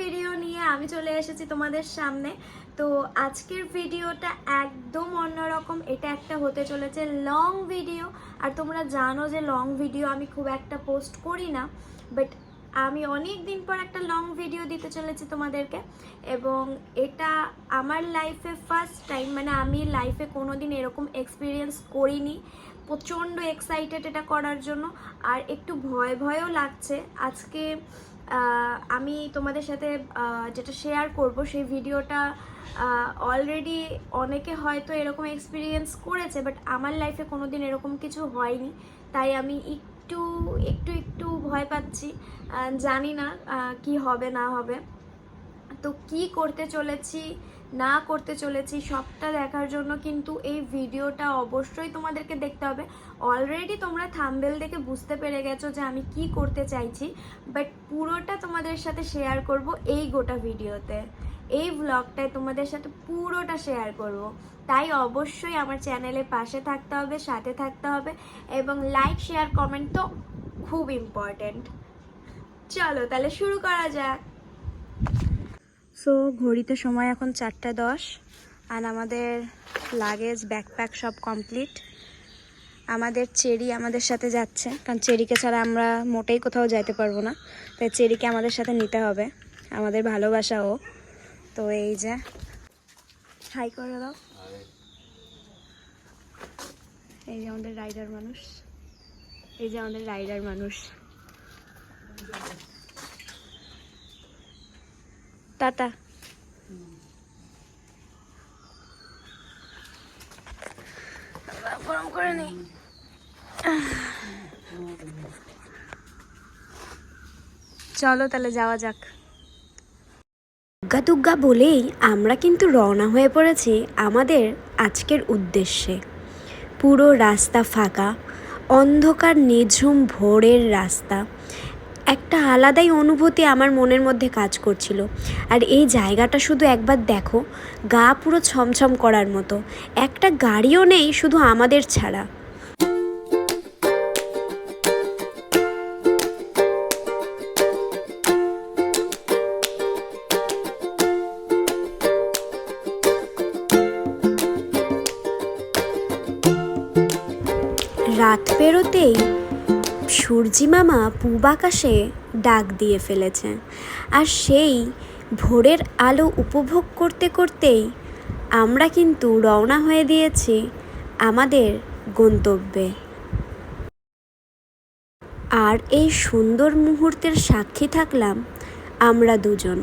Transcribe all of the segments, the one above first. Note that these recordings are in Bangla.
ভিডিও নিয়ে আমি চলে এসেছি তোমাদের সামনে। তো আজকের ভিডিওটা একদম অন্যরকম। এটা একটা হতে চলেছে লং ভিডিও। আর তোমরা জানো যে লং ভিডিও আমি খুব একটা পোস্ট করি না, বাট আমি অনেক দিন পর একটা লং ভিডিও দিতে চলেছি তোমাদেরকে। এবং এটা আমার লাইফে ফার্স্ট টাইম, মানে আমি লাইফে কোনোদিন এরকম এক্সপিরিয়েন্স করিনি। প্রচণ্ড এক্সাইটেড এটা করার জন্য, আর একটু ভয় ভয়ও লাগছে। আজকে আমি তোমাদের সাথে যেটা শেয়ার করব সেই ভিডিওটা অলরেডি অনেকে হয়তো এরকম এক্সপিরিয়েন্স করেছে, বাট আমার লাইফে কোনোদিন এরকম কিছু হয়নি। তাই আমি একটু একটু একটু ভয় পাচ্ছি, জানি না কি হবে না হবে। তো কি করতে চলেছি না করতে চলেছি সবটা দেখার জন্য কিন্তু এই ভিডিওটা অবশ্যই তোমাদেরকে দেখতে হবে। অলরেডি তোমরা থাম্বনেল দেখে বুঝতে পেরে গেছো যে আমি কি করতে চাইছি, বাট পুরোটা তোমাদের সাথে শেয়ার করব এই গোটা ভিডিওতে। এই ব্লগটায় তোমাদের সাথে পুরোটা শেয়ার করব। তাই অবশ্যই আমার চ্যানেলের পাশে থাকতে হবে, সাথে থাকতে হবে, এবং লাইক শেয়ার কমেন্ট তো খুব ইম্পর্টেন্ট। চলো তাহলে শুরু করা যাক। সো ঘড়িতে সময় এখন 4:10, আর আমাদের লাগেজ ব্যাকপ্যাক সব কমপ্লিট। আমাদের চেরি আমাদের সাথে যাচ্ছে, কারণ চেরিকে ছাড়া আমরা মোটেই কোথাও যাইতে পারবো না। তাই চেরিকে আমাদের সাথে নিতে হবে, আমাদের ভালোবাসা ও। তো এই যে হাই করে দাও। এই যে আমাদের রাইডার মানুষ, এই যে আমাদের রাইডার মানুষ। টাটা। গরম করে নি। চলো তাহলে যাওয়া যাক। দুগ্গা বলেই আমরা কিন্তু রওনা হয়ে পড়েছি আমাদের আজকের উদ্দেশ্যে। পুরো রাস্তা ফাঁকা, অন্ধকার নিঝুম ভোরের রাস্তা। একটা আলাদাই অনুভূতি আমার মনের মধ্যে কাজ করছিল। আর এই জায়গাটা শুধু একবার দেখো, গা পুরো ছমছম করার মতো। একটা গাড়িও নেই শুধু আমাদের ছাড়া। রাত পেরোতেই সূর্যি মামা পূব আকাশে ডাক দিয়ে ফেলেছে, আর সেই ভোরের আলো উপভোগ করতে করতেই আমরা কিন্তু রওনা হয়ে দিয়েছি আমাদের গন্তব্যে। আর এই সুন্দর মুহূর্তের সাক্ষী থাকলাম আমরা দুজন।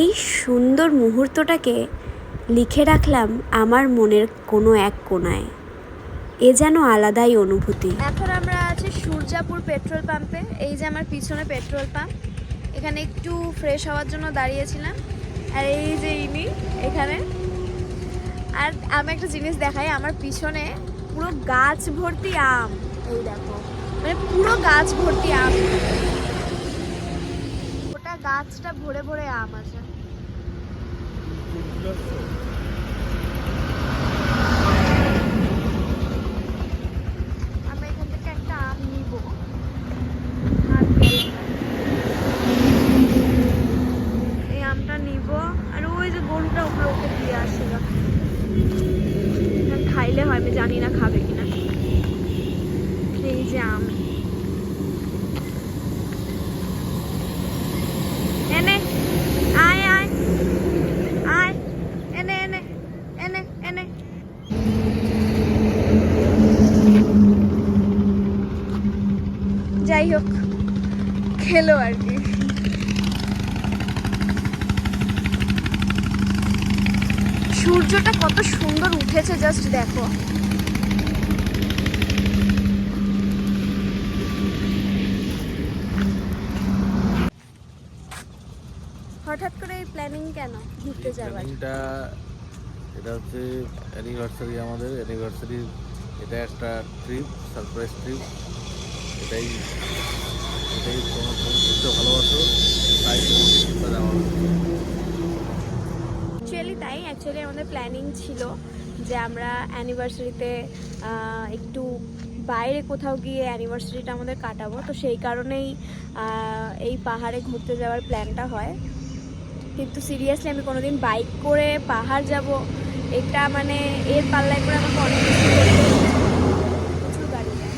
এই সুন্দর মুহূর্তটাকে লিখে রাখলাম আমার মনের কোনো এক কোণায়। এ যেন আলাদাই অনুভূতি। এখন আমরা আছি সূর্যাপুর পেট্রোল পাম্পে। এই যে আমার পিছনে পেট্রোল পাম্প, এখানে একটু ফ্রেশ হওয়ার জন্য দাঁড়িয়েছিলাম। আর এই যে ইনি এখানে। আর আমি একটা জিনিস দেখাই, আমার পিছনে পুরো গাছ ভর্তি আম। এই দেখো, মানে পুরো গাছ ভর্তি আম, ওটা গাছটা ভরে ভরে আম আছে। খাইলে হয়, আমি জানি না খাবে কিনা। এই যে আম, এনে আয় আয় আয়, এনে এনে এনে এনে। যাই হোক, খেলো আর কি। সূর্যটা কত সুন্দর উঠেছে, জাস্ট দেখো। হঠাৎ করে এই প্ল্যানিং কেন ঘুরতে যাওয়ার? এটা হচ্ছে অ্যানিভার্সারি, আমাদের অ্যানিভার্সারি। এটা একটা ট্রিপ, সারপ্রাইজ ট্রিপ। এটাই এটাই তোমার ঘুরতে ভালোবাসো, তাই যাওয়া। অ্যাকচুয়ালি আমাদের প্ল্যানিং ছিল যে আমরা অ্যানিভার্সারিতে একটু বাইরে কোথাও গিয়ে অ্যানিভার্সারিটা আমাদের কাটাবো। তো সেই কারণেই এই পাহাড়ে ঘুরতে যাওয়ার প্ল্যানটা হয়। কিন্তু সিরিয়াসলি আমি কোনোদিন বাইক করে পাহাড় যাব এটা মানে এর পাল্লায় করে আমাকে অনেক কিছু করতে হচ্ছে। প্রচুর গাড়ি যায়।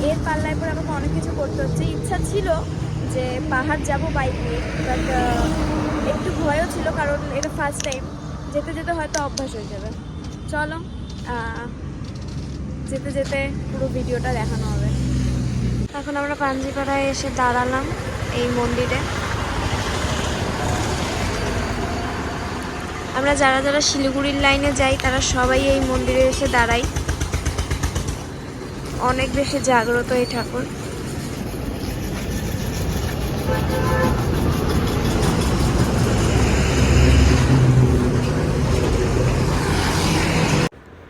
এর পাল্লায় করে আমাকে অনেক কিছু করতে হচ্ছে। ইচ্ছা ছিল যে পাহাড় যাব বাইক নিয়ে, বাট একটু ভয়ও ছিল কারণ এটা ফার্স্ট টাইম। যেতে যেতে হয়তো অভ্যাস হয়ে যাবে। চলো যেতে যেতে পুরো ভিডিওটা দেখানো হবে। এখন আমরা পাঞ্জিপাড়ায় এসে দাঁড়ালাম এই মন্দিরে। আমরা যারা যারা শিলিগুড়ির লাইনে যাই তারা সবাই এই মন্দিরে এসে দাঁড়াই। অনেক বেশি জাগ্রত এই ঠাকুর।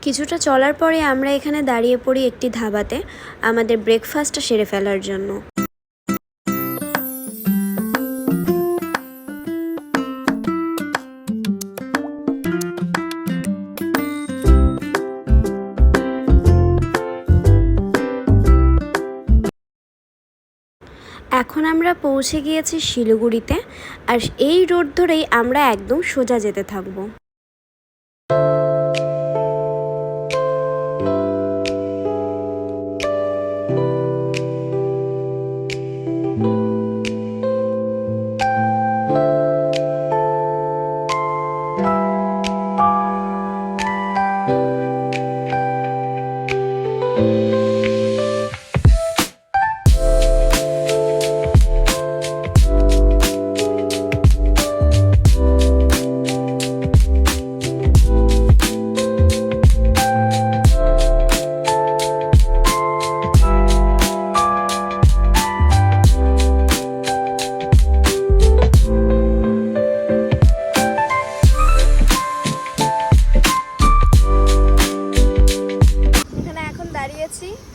কিছুটা চলার পরে আমরা এখানে দাঁড়িয়ে পড়ি একটি ধাবাতে আমাদের ব্রেকফাস্টটা সেরে ফেলার জন্য। এখন আমরা পৌঁছে গিয়েছি শিলিগুড়িতে, আর এই রোড ধরেই আমরা একদম সোজা যেতে থাকবো।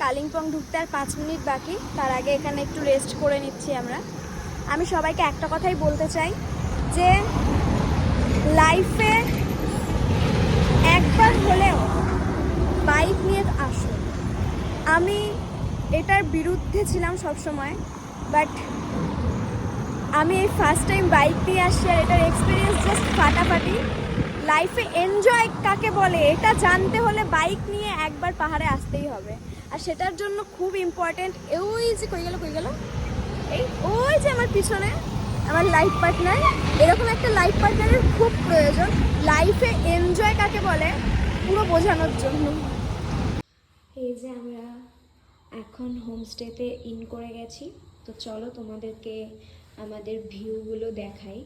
কালিম্পং ঢুকতে আর 5 মিনিট বাকি। তার আগে এখানে একটু রেস্ট করে নিচ্ছি আমরা। আমি সবাইকে একটা কথাই বলতে চাই যে লাইফে একবার হলেও বাইক নিয়ে আসুন। আমি এটার বিরুদ্ধে ছিলাম সবসময়, বাট আমি এই ফার্স্ট টাইম বাইক নিয়ে আসছি আর এটার এক্সপিরিয়েন্স জাস্ট ফাটাফাটি। লাইফে এনজয় কাকে বলে এটা জানতে হলে বাইক নিয়ে একবার পাহাড়ে আসতেই হবে। আর সেটার জন্য খুব ইম্পর্টেন্ট ওই যে কই গেল এই ওই যে আমার পিছনে আমার লাইফ পার্টনার। এরকম একটা লাইফ পার্টনারের খুব প্রয়োজন লাইফে এনজয় কাকে বলে পুরো বোঝানোর জন্য। এই যে আমরা এখন হোমস্টেতে ইন করে গেছি, তো চলো তোমাদেরকে আমাদের ভিউগুলো দেখাই।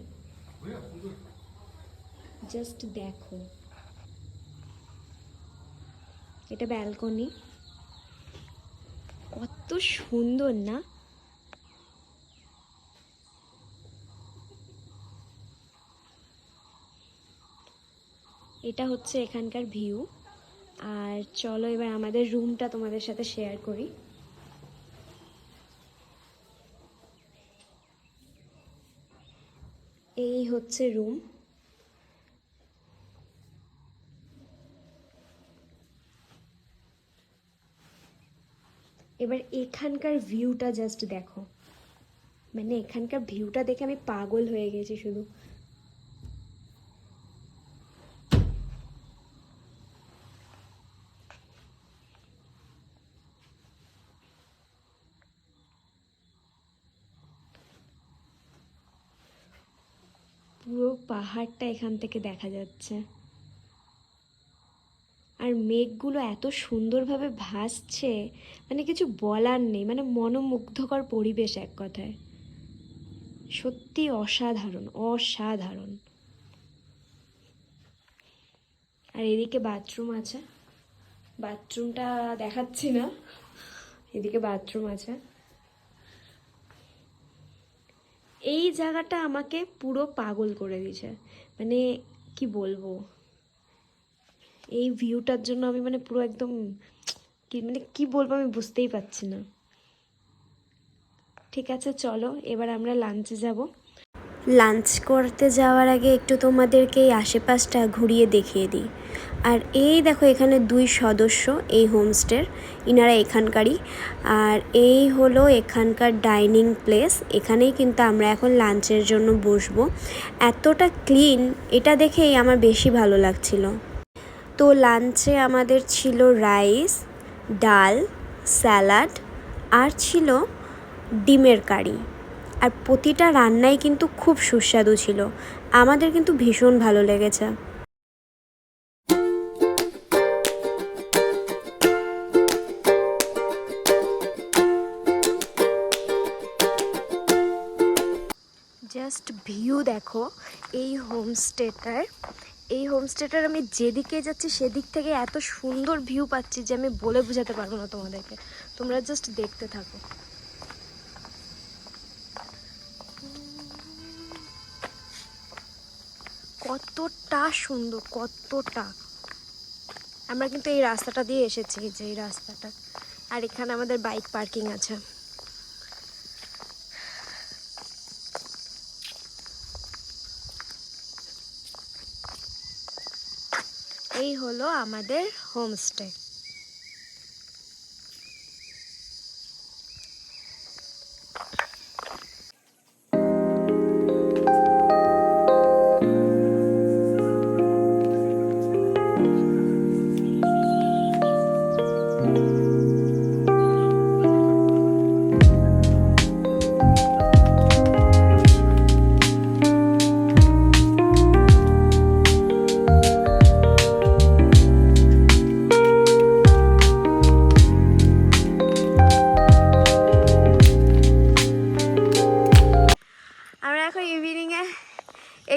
জাস্ট দেখো, এটা ব্যালকনি, কত সুন্দর না? এটা হচ্ছে এখানকার ভিউ। আর চলো এবার আমাদের রুমটা তোমাদের সাথে শেয়ার করি। এই হচ্ছে রুম। এবার এখানকার ভিউটা জাস্ট দেখো, মানে এখানকার ভিউটা দেখে আমি পাগল হয়ে গেছি শুধু। পুরো পাহাড়টা এখান থেকে দেখা যাচ্ছে, আর মেঘগুলো এত সুন্দরভাবে ভাসছে, মানে কিছু বলার নেই। মানে মনোমুগ্ধকর পরিবেশ এক কথায়, সত্যি অসাধারণ অসাধারণ। আর এদিকে বাথরুম আছে, বাথরুমটা দেখাচ্ছি না, এদিকে বাথরুম আছে। এই জায়গাটা আমাকে পুরো পাগল করে দিয়েছে, মানে কি বলবো, এই ভিউটার জন্য আমি মানে পুরো একদম কি বলবো আমি বুঝতেই পারছি না। ঠিক আছে চলো এবার আমরা লাঞ্চে যাব। লাঞ্চ করতে যাওয়ার আগে একটু তোমাদেরকে এই আশেপাশটা ঘুরিয়ে দেখিয়ে দিই। আর এই দেখো এখানে 2 সদস্য এই হোমস্টের, ইনারা এখানকারই। আর এই হলো এখানকার ডাইনিং প্লেস, এখানেই কিন্তু আমরা এখন লাঞ্চের জন্য বসবো। এতটা ক্লিন, এটা দেখেই আমার বেশি ভালো লাগছিল। তো লাঞ্চে আমাদের ছিল রাইস, ডাল, স্যালাড আর ছিল ডিমের কারি। আর প্রতিটা রান্নাই কিন্তু খুব সুস্বাদু ছিল, আমাদের কিন্তু ভীষণ ভালো লেগেছে। জাস্ট ভিউ দেখো এই হোমস্টেটার আমি যেদিকে যাচ্ছি সেদিক থেকে এত সুন্দর ভিউ পাচ্ছি যে আমি বলে বোঝাতে পারবো না তোমাদেরকে, তোমরা জাস্ট দেখতে থাকো। কতটা সুন্দর, কতটা। আমরা কিন্তু এই রাস্তাটা দিয়ে এসেছি, যে এই রাস্তাটা, আর এখানে আমাদের বাইক পার্কিং আছে। এই হলো আমাদের হোমস্টে।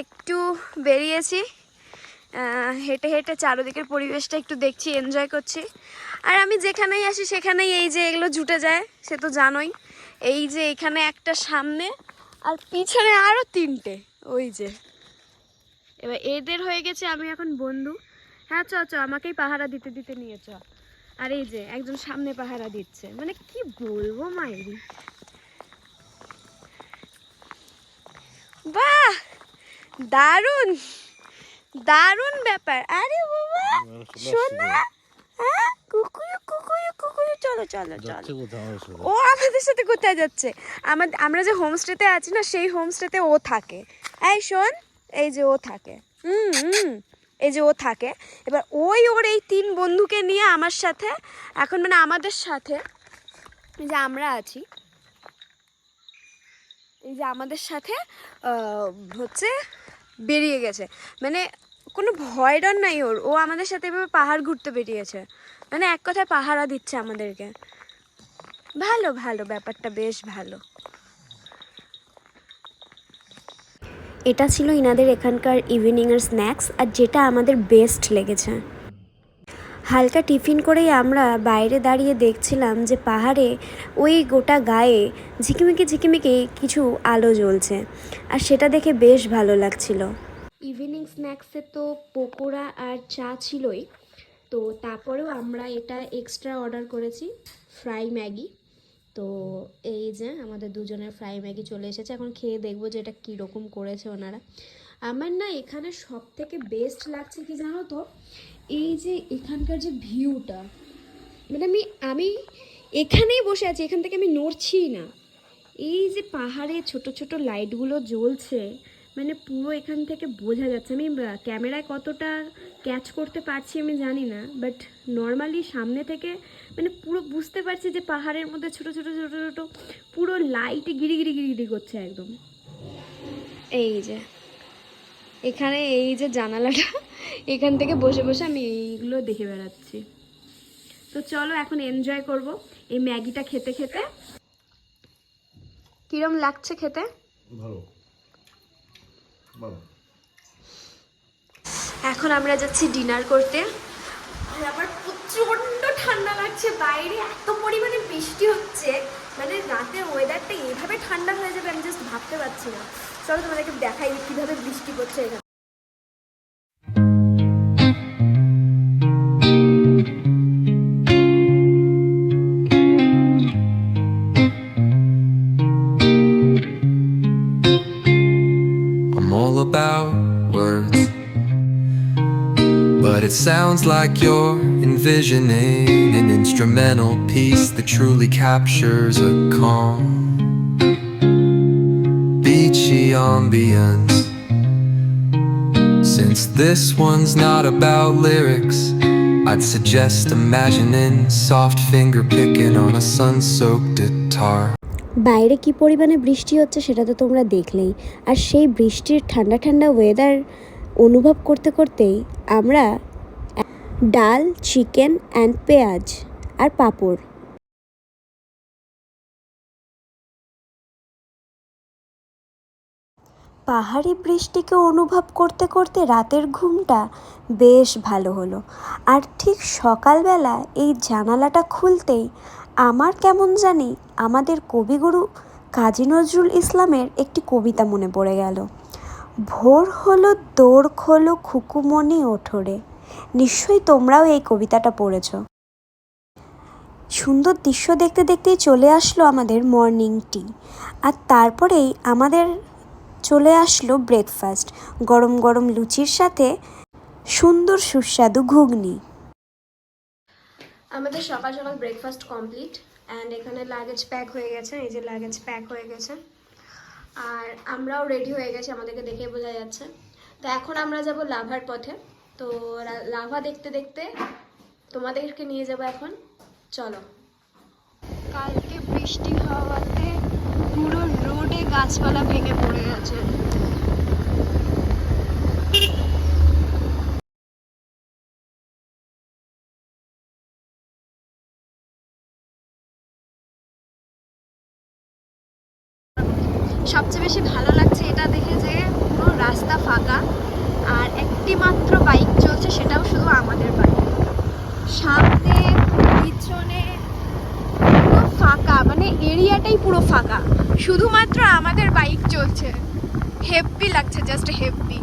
একটু বেরিয়েছি, হেঁটে হেঁটে চারদিকের পরিবেশটা একটু দেখছি, এনজয় করছি। আর আমি যেখানেই আসি সেখানেই এই যে এগুলো জুটে যায়, সে তো জানোই। এই যে এখানে একটা, সামনে আর পিছনে আরও 3টে, ওই যে। এবার এদের হয়ে গেছে আমি এখন বন্ধু। হ্যাঁ চ চ, আমাকেই পাহারা দিতে দিতে নিয়ে চ। আর এই যে একজন সামনে পাহারা দিচ্ছে, মানে কি বলবো মায়েরি। বাহ, দারুণ দারুণ ব্যাপার। আরে বাবা সোনা, হ্যাঁ কুকুয়ু কুকুয়ু কুকুয়ু, চলো চলো চলো। ও আমাদের সাথে কোথায় যাচ্ছে? আমরা যে হোমস্টেতে আছি না, সেই হোমস্টেতে ও থাকে। এই শোন, এই যে ও থাকে, এই যে ও থাকে। এবার ওর এই 3 বন্ধুকে নিয়ে আমার সাথে এখন, মানে আমাদের সাথে যে আমরা আছি, এই যে আমাদের সাথে হচ্ছে বেরিয়ে গেছে। মানে কোনো ভয় ডর নাই ওর, ও আমাদের সাথে এভাবে পাহাড় ঘুরতে বেরিয়েছে, মানে এক কথায় পাহারা দিচ্ছে আমাদেরকে। ভালো ভালো, ব্যাপারটা বেশ ভালো। এটা ছিল ইনাদের এখানকার ইভিনিংয়ের স্ন্যাক্স, আর যেটা আমাদের বেস্ট লেগেছে। হালকা টিফিন করেই আমরা বাইরে দাঁড়িয়ে দেখছিলাম যে পাহাড়ে ওই গোটা গায়ে ঝিকিমিকি ঝিকিমিকি কিছু আলো জ্বলছে, আর সেটা দেখে বেশ ভালো লাগছিল। ইভিনিং স্ন্যাক্সে তো পকোড়া আর চা ছিলই, তো তারপরেও আমরা এটা এক্সট্রা অর্ডার করেছি, ফ্রাই ম্যাগি। তো এই যে আমাদের দুজনের ফ্রাই ম্যাগি চলে এসেছে, এখন খেয়ে দেখবো যে এটা কীরকম করেছে ওনারা। আমার না এখানে সব থেকে বেস্ট লাগছে কি জানো তো, এই যে এখানকার যে ভিউটা, মানে আমি এখানেই বসে আছি, এখান থেকে আমি নড়ছি না। এই যে পাহাড়ে ছোট ছোট লাইটগুলো জ্বলছে, মানে পুরো এখান থেকে বোঝা যাচ্ছে। আমি ক্যামেরায় কতটা ক্যাচ করতে পারছি আমি জানি না, বাট নর্মালি সামনে থেকে মানে পুরো বুঝতে পারছি যে পাহাড়ের মধ্যে ছোট ছোট ছোট ছোট পুরো লাইটে গিরি গিরি গিরি গিরি করছে একদম। এই যে এখানে এই যে জানালাটা, এখান থেকে বসে বসে আমি এইগুলো দেখে বেড়াচ্ছি। তো চলো এখন এনজয় করব এই ম্যাগিটা খেতে খেতে। কিরম লাগছে খেতে? ভালো ভালো। এখন আমরা যাচ্ছি ডিনার করতে। আমার প্রচন্ড ঠান্ডা লাগছে, বাইরে এত পরিমাণে বৃষ্টি হচ্ছে, মানে রাতে ওয়েদারটা এইভাবে ঠান্ডা হয়ে যাবে আমি জাস্ট ভাবতে পারছি না। চলো তোমাদেরকে দেখাই কিভাবে বৃষ্টি পড়ছে এখানে। I'm all about words, But it sounds like you're envisioning an instrumental piece that truly captures a calm, beachy ambience. Since this one's not about lyrics, I'd suggest imagining soft finger picking on a sun-soaked guitar. বাইরে কি পরিমাণে বৃষ্টি হচ্ছে সেটা তো তোমরা দেখলেই। আর সেই বৃষ্টির ঠান্ডা ঠান্ডা ওয়েদার অনুভব করতে করতেই আমরা ডাল, চিকেন অ্যান্ড পেঁয়াজ আর পাঁপড় পাহাড়ি বৃষ্টিকে অনুভব করতে করতে রাতের ঘুমটা বেশ ভালো হলো। আর ঠিক সকালবেলা এই জানালাটা খুলতেই আমার কেমন জানি আমাদের কবিগুরু কাজী নজরুল ইসলামের একটি কবিতা মনে পড়ে গেল। ভোর হলো দোর খোলো খুকুমনি ওঠরে। নিশ্চয়ই তোমরাও এই কবিতাটা পড়েছ। সুন্দর দৃশ্য দেখতে দেখতেই চলে আসলো আমাদের মর্নিং টি, আর তারপরেই আমাদের চলে আসলো ব্রেকফাস্ট, গরম গরম লুচির সাথে সুন্দর সুস্বাদু ঘুগনি। আমাদের সকাল সকাল ব্রেকফাস্ট কমপ্লিট অ্যান্ড এখানে লাগেজ প্যাক হয়ে গেছে, এই যে লাগেজ প্যাক হয়ে গেছে, আর আমরাও রেডি হয়ে গেছি, আমাদেরকে দেখে বোঝা যাচ্ছে। তো এখন আমরা যাব লাভার পথে। তো লাভা দেখতে দেখতে তোমাদেরকে নিয়ে যাব এখন, চলো। কালকে বৃষ্টি হওয়াতে পুরো রোডে গাছপালা ভেঙে পড়ে গেছে। সবচেয়ে বেশি ভালো লাগছে এটা দেখে যে পুরো রাস্তা ফাঁকা, আর একটি মাত্র বাইক চলছে, সেটাও শুধু আমাদের বাইক। সামনে পিছনে পুরো ফাঁকা, মানে এরিয়াটাই পুরো ফাঁকা, শুধুমাত্র আমাদের বাইক চলছে। হেভি লাগছে, জাস্ট হেভি।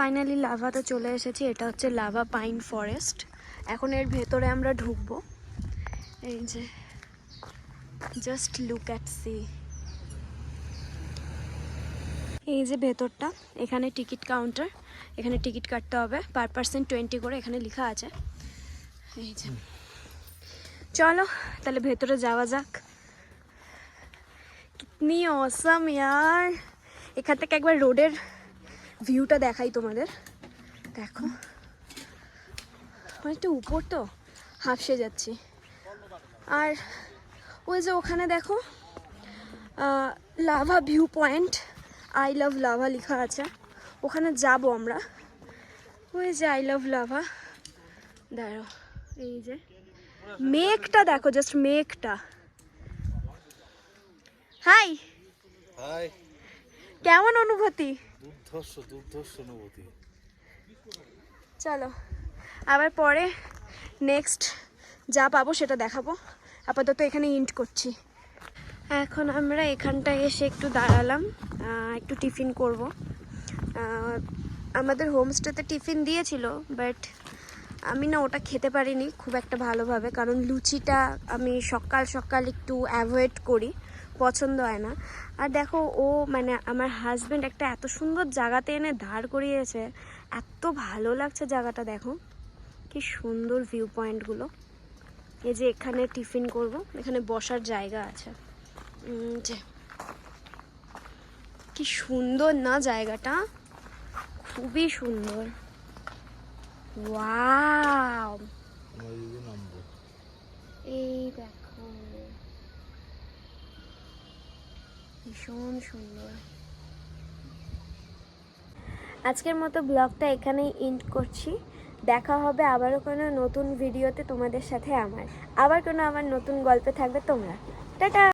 ফাইনালি লাভাতে চলে এসেছি। এটা হচ্ছে লাভা পাইন ফরেস্ট। এখন এর ভেতরে আমরা ঢুকবো। এই যে জাস্ট লুক অ্যাট সি, এই যে ভেতরটা। এখানে টিকিট কাউন্টার, এখানে টিকিট কাটতে হবে, পার পার্সন 20 করে এখানে লেখা আছে। এই যে চলো তাহলে ভেতরে যাওয়া যাক। কিতনি অসাম ইয়ার। এখান থেকে একবার রোডের ভিউটা দেখাই তোমাদের, দেখো অনেকটা উপর তো হাঁপসে যাচ্ছি। আর ওই যে ওখানে দেখো lava view point, I love lava লেখা আছে, ওখানে যাব আমরা। ওই যে আই লাভ লাভা, দাঁড়াও, এই যে মেঘটা দেখো, জাস্ট মেঘটা। হাই হাই, কেমন অনুভূতি? দুর্ধর্ষ অনুভূতি। চলো আবার পরে নেক্সট যা পাবো সেটা দেখাবো। আপাতত এখানে ইন্ট করছি। এখন আমরা এখানটায় এসে একটু দাঁড়ালাম, একটু টিফিন করব। আমাদের হোমস্টেতে টিফিন দিয়েছিল, বাট আমি না ওটা খেতে পারিনি খুব একটা ভালোভাবে, কারণ লুচিটা আমি সকাল সকাল একটু অ্যাভয়েড করি, পছন্দ হয় না। আর দেখো ও মানে আমার হাজব্যান্ড একটা এত সুন্দর জায়গাতে এনে দাঁড় করিয়েছে, এত ভালো লাগছে জায়গাটা। দেখো কি সুন্দর ভিউ পয়েন্টগুলো। এই যে এখানে টিফিন করব, এখানে বসার জায়গা আছে। যে কি সুন্দর না জায়গাটা, খুবই সুন্দর। ওয়াও, এই দেখো ভীষণ সুন্দর। আজকের মতো ব্লগটা এখানেই এন্ড করছি। দেখা হবে আবারও কোনো নতুন ভিডিওতে তোমাদের সাথে, আমার আবার কোনো আমার নতুন গল্পে থাকবে তোমরা। টাটা।